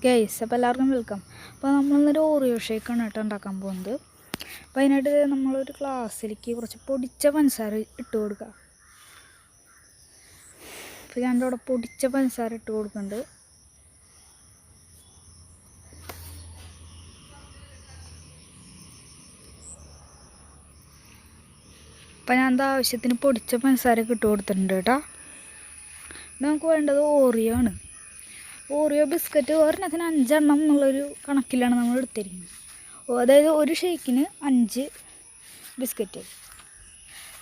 Guys, അപ്പോൾ എല്ലാവർക്കും welcome. അപ്പോൾ നമ്മളിന്നൊരു ഓറിയോ ഷേക്കാണ് കേട്ടോ ഉണ്ടാക്കാൻ പോകുന്നത്. അപ്പോൾ അതിനായിട്ട് നമ്മളൊരു ഗ്ലാസ്സിലേക്ക് കുറച്ച് പൊടിച്ച പഞ്ചസാര ഇട്ട് കൊടുക്കുക. അപ്പോൾ ഞാൻ അവിടെ പൊടിച്ച പഞ്ചസാര ഇട്ട് കൊടുക്കുന്നുണ്ട്. അപ്പോൾ ഞാൻ എന്താ ആവശ്യത്തിന് പൊടിച്ച പഞ്ചസാരയൊക്കെ ഇട്ട് കൊടുത്തിട്ടുണ്ട് കേട്ടോ. നമുക്ക് വേണ്ടത് ഓറിയോ ആണ്. ഓറിയോ ബിസ്ക്കറ്റ് ഒരെണ്ണത്തിന് 5 എണ്ണം എന്നുള്ളൊരു കണക്കിലാണ് നമ്മൾ എടുത്തിരിക്കുന്നത്. അതായത് ഒരു ഷേക്കിന് 5 ബിസ്ക്കറ്റ്.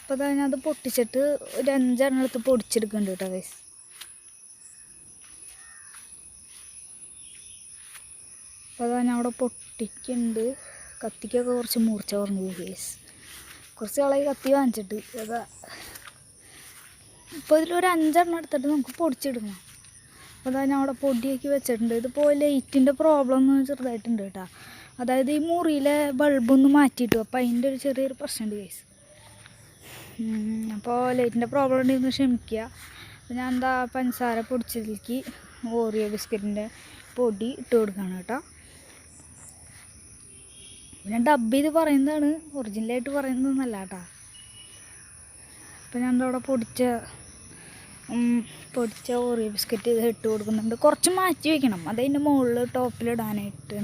അപ്പോൾ അതാ ഞാൻ അത് പൊട്ടിച്ചിട്ട് ഒരു 5 എണ്ണം എടുത്ത് പൊടിച്ചെടുക്കുന്നുണ്ട് കേട്ടോ ഗൈസ്. അപ്പോൾ അതാ ഞാൻ അവിടെ പൊട്ടിക്കുന്നുണ്ട്. കത്തിക്കൊക്കെ കുറച്ച് മൂർച്ച കുറഞ്ഞു ഗൈസ്. കുറച്ച് ആളായി കത്തി വാങ്ങിച്ചിട്ട്. അതാ ഇപ്പോൾ ഇതിലൊരു 5 എണ്ണം എടുത്തിട്ട് നമുക്ക് പൊടിച്ചെടുക്കണം. അപ്പോൾ അതാ ഞാൻ അവിടെ പൊടിയാക്കി വെച്ചിട്ടുണ്ട്. ഇതിപ്പോൾ ലൈറ്റിൻ്റെ പ്രോബ്ലം ഒന്ന് ചെറുതായിട്ടുണ്ട് കേട്ടോ. അതായത് ഈ മുറിയിലെ ബൾബൊന്ന് മാറ്റിയിട്ടു. അപ്പോൾ അതിൻ്റെ ഒരു ചെറിയൊരു പ്രശ്നമുണ്ട് ഗൈസ്. അപ്പോൾ ലൈറ്റിൻ്റെ പ്രോബ്ലം ഉണ്ടെങ്കിൽ ക്ഷമിക്കുക. അപ്പോൾ ഞാൻ എന്താ പഞ്ചസാര പൊടിച്ചതിലേക്ക് ഓറിയോ ബിസ്ക്കറ്റിൻ്റെ പൊടി ഇട്ട് കൊടുക്കുകയാണ് കേട്ടോ. ഞാൻ ഡബ് ചെയ്ത് പറയുന്നതാണ്, ഒറിജിനലായിട്ട് പറയുന്നതൊന്നല്ല കേട്ടോ. അപ്പോൾ ഞാൻ അവിടെ പൊടിച്ച ഓറിയോ ബിസ്ക്കറ്റ് ഇത് ഇട്ട് കൊടുക്കുന്നുണ്ട്. കുറച്ച് മാറ്റി വയ്ക്കണം, അതതിൻ്റെ മുകളിൽ ടോപ്പിലിടാനായിട്ട്.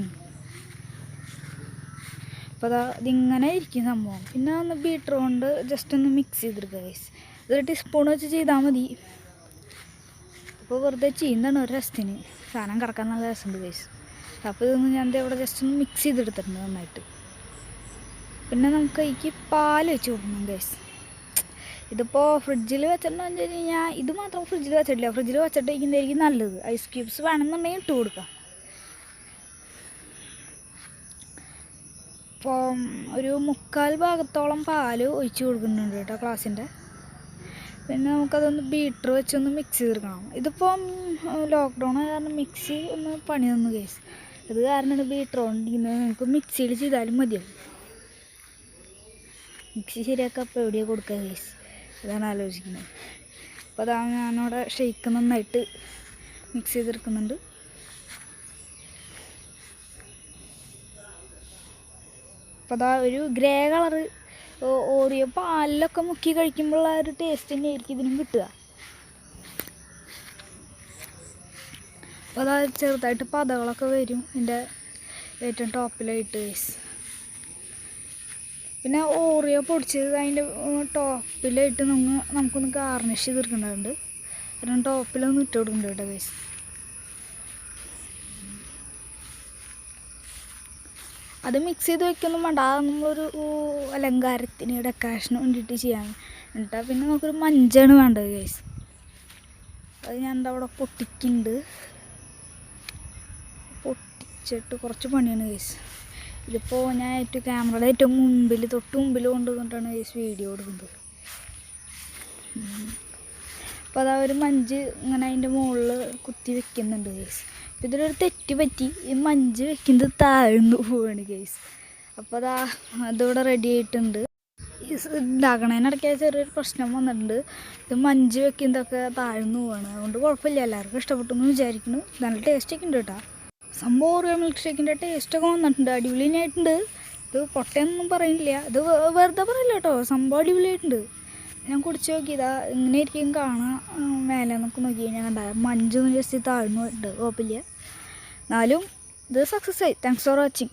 അപ്പോൾ അതാ ഇതിങ്ങനെ ഇരിക്കും സംഭവം. പിന്നെ ഒന്ന് ബീറ്റർ കൊണ്ട് ജസ്റ്റ് ഒന്ന് മിക്സ് ചെയ്തെടുക്കുക ഗൈസ്. ഇതൊരു ടീസ്പൂൺ വെച്ച് ചെയ്താൽ മതി. അപ്പോൾ വെറുതെ ചെയ്യുന്നതാണ് ഒരു രസത്തിന്. സാധനം കറക്കാൻ നല്ല രസമുണ്ട് ഗൈസ്. അപ്പോൾ ഇതൊന്ന് ഞാൻ ഇവിടെ ജസ്റ്റ് ഒന്ന് മിക്സ് ചെയ്തെടുത്തിട്ടുണ്ട് നന്നായിട്ട്. പിന്നെ നമുക്ക് അതിലേക്ക് പാൽ വെച്ച് കൊടുക്കണം ഗൈസ്. ഇതിപ്പോൾ ഫ്രിഡ്ജിൽ വെച്ചിട്ടുണ്ടെന്ന് വെച്ച് കഴിഞ്ഞാൽ ഇത് മാത്രം ഫ്രിഡ്ജിൽ വെച്ചിട്ടില്ല. ഫ്രിഡ്ജിൽ വെച്ചിട്ടായിരിക്കും നല്ലത്. ഐസ് ക്യൂബ്സ് വേണമെന്നുണ്ടെങ്കിൽ ഇട്ട് കൊടുക്കാം. അപ്പോൾ ഒരു 3/4 ഭാഗത്തോളം പാൽ ഒഴിച്ച് കൊടുക്കുന്നുണ്ട് കേട്ടോ ഗ്ലാസിൻ്റെ. പിന്നെ നമുക്കതൊന്ന് ബീറ്റർ വെച്ചൊന്ന് മിക്സ് ചെയ്തെടുക്കണം. ഇതിപ്പം ലോക്ക്ഡൗൺ കാരണം മിക്സി ഒന്ന് പണി തന്നു കേസ്. അത് കാരണമാണ് ബീറ്റർ കൊണ്ടിരിക്കുന്നത്. നമുക്ക് മിക്സിയിൽ ചെയ്താലും മതിയാവും. മിക്സി ശരിയാക്കാൻ അപ്പോൾ എവിടെയാണ് കൊടുക്കുക കേസ്, അതാണ് ആലോചിക്കുന്നത്. അപ്പോൾ അതാ ഞാനവിടെ ഷേക്ക് നന്നായിട്ട് മിക്സ് ചെയ്തെടുക്കുന്നുണ്ട്. അപ്പോൾ അതാ ഒരു ഗ്രേ കളറ് ഓറിയോ പാലിലൊക്കെ മുക്കി കഴിക്കുമ്പോഴുള്ള ഒരു ടേസ്റ്റ് തന്നെ ആയിരിക്കും ഇതിനും കിട്ടുക. അപ്പോൾ അതാ ചെറുതായിട്ട് പതകളൊക്കെ വരും ഇതിൻ്റെ ഏറ്റവും ടോപ്പിലായിട്ട് കേസ്. പിന്നെ ഓറിയോ പൊടിച്ചത് അതിൻ്റെ ടോപ്പിലായിട്ട് നമുക്കൊന്ന് ഗാർണിഷ് ചെയ്തെടുക്കേണ്ടതുണ്ട്. കാരണം ടോപ്പിലൊന്നും ഇട്ട് കൊടുക്കുന്നുണ്ട് കേട്ടോ ഗൈസ്. അത് മിക്സ് ചെയ്ത് വയ്ക്കൊന്നും വേണ്ട. അത് നമ്മളൊരു അലങ്കാരത്തിന് ഡെക്കറേഷന് വേണ്ടിയിട്ട് ചെയ്യാൻ എന്നിട്ടാ. പിന്നെ നമുക്കൊരു മഞ്ചാണ് വേണ്ടത് ഗൈസ്. അത് ഞാൻ എന്താ അവിടെ പൊട്ടിക്കുന്നുണ്ട്. പൊട്ടിച്ചിട്ട് കുറച്ച് പണിയാണ് ഗൈസ്. ഇതിപ്പോൾ ഞാൻ ക്യാമറയുടെ ഏറ്റവും തൊട്ട് മുമ്പിൽ കൊണ്ടുവന്നിട്ടാണ് ഗൈസ് വീഡിയോ കൊടുക്കുന്നത്. അപ്പോൾ അതാ ഒരു മഞ്ച് ഇങ്ങനെ അതിൻ്റെ മുകളിൽ കുത്തി വെക്കുന്നുണ്ട് ഗൈസ്. അപ്പോൾ ഇതിലൊരു തെറ്റ് പറ്റി, ഈ മഞ്ച് വെക്കുന്നത് താഴ്ന്നു പോവാണ് ഗൈസ്. അപ്പോൾ അതാ അതിവിടെ റെഡി ആയിട്ടുണ്ട്. ഉണ്ടാക്കണതിനിടയ്ക്ക് ചെറിയൊരു പ്രശ്നം വന്നിട്ടുണ്ട്. ഇത് മഞ്ച് വെക്കുന്നതൊക്കെ താഴ്ന്നു പോവാണ്. അതുകൊണ്ട് കുഴപ്പമില്ല, എല്ലാവർക്കും ഇഷ്ടപ്പെട്ടെന്ന് വിചാരിക്കുന്നു. നല്ല ടേസ്റ്റൊക്കെ ഉണ്ട് കേട്ടോ. സംഭവം ഓറിയോ മിൽക്ക് ഷേക്കിൻ്റെ ടേസ്റ്റൊക്കെ വന്നിട്ടുണ്ട്, അടിപൊളിയായിട്ടുണ്ട്. ഇത് പൊട്ടയൊന്നും പറയുന്നില്ല, ഇത് വെറുതെ പറയില്ല കേട്ടോ. സംഭവം അടിപൊളിയായിട്ടുണ്ട്. ഞാൻ കുടിച്ച് നോക്കിയതാ, ഇങ്ങനെ ആയിരിക്കും കാണാൻ. മേലെ നോക്കി നോക്കി കഴിഞ്ഞാൽ കണ്ട മഞ്ചൊന്നും ജസ്റ്റ് താഴ്ന്നു ഉണ്ട്, കുഴപ്പമില്ല. എന്നാലും ഇത് സക്സസ് ആയി. Thanks for watching.